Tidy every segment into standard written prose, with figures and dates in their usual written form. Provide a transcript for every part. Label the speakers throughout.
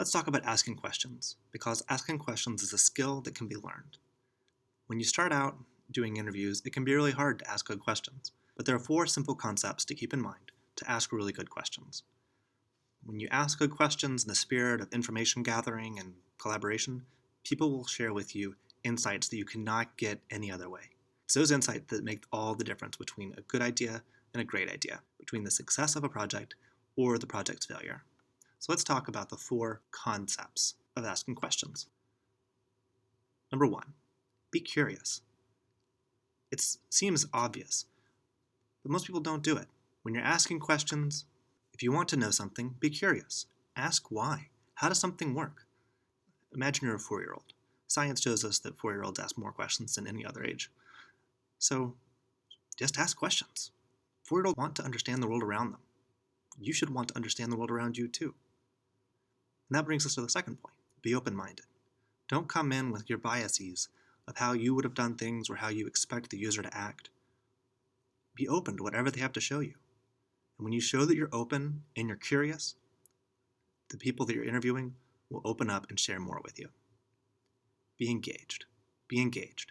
Speaker 1: Let's talk about asking questions, because asking questions is a skill that can be learned. When you start out doing interviews, it can be really hard to ask good questions, but there are 4 simple concepts to keep in mind to ask really good questions. When you ask good questions in the spirit of information gathering and collaboration, people will share with you insights that you cannot get any other way. It's those insights that make all the difference between a good idea and a great idea, between the success of a project or the project's failure. So let's talk about the 4 concepts of asking questions. Number 1, be curious. It seems obvious, but most people don't do it. When you're asking questions, if you want to know something, be curious. Ask why. How does something work? Imagine you're a 4-year-old. Science shows us that 4-year-olds ask more questions than any other age. So just ask questions. 4-year-olds want to understand the world around them. You should want to understand the world around you too. And that brings us to the second point. Be open-minded. Don't come in with your biases of how you would have done things or how you expect the user to act. Be open to whatever they have to show you. And when you show that you're open and you're curious, the people that you're interviewing will open up and share more with you. Be engaged. Be engaged.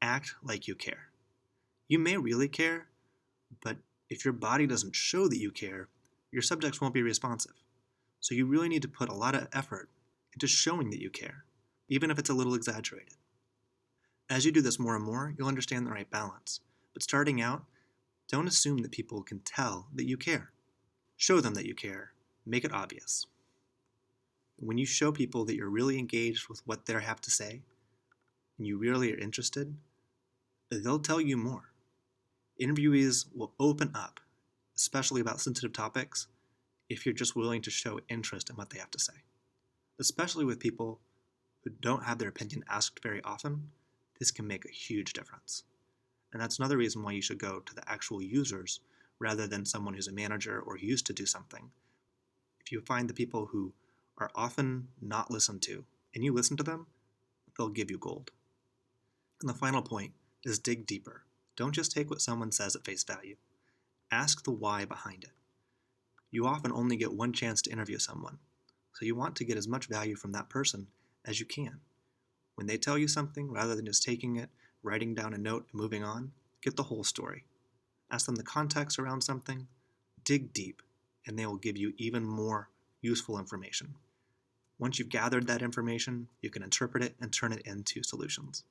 Speaker 1: Act like you care. You may really care, but if your body doesn't show that you care, your subjects won't be responsive. So you really need to put a lot of effort into showing that you care, even if it's a little exaggerated. As you do this more and more, you'll understand the right balance. But starting out, don't assume that people can tell that you care. Show them that you care. Make it obvious. When you show people that you're really engaged with what they have to say, and you really are interested, they'll tell you more. Interviewees will open up, especially about sensitive topics, if you're just willing to show interest in what they have to say. Especially with people who don't have their opinion asked very often, this can make a huge difference. And that's another reason why you should go to the actual users rather than someone who's a manager or who used to do something. If you find the people who are often not listened to, and you listen to them, they'll give you gold. And the final point is dig deeper. Don't just take what someone says at face value. Ask the why behind it. You often only get one chance to interview someone, so you want to get as much value from that person as you can. When they tell you something, rather than just taking it, writing down a note, and moving on, get the whole story. Ask them the context around something, dig deep, and they will give you even more useful information. Once you've gathered that information, you can interpret it and turn it into solutions.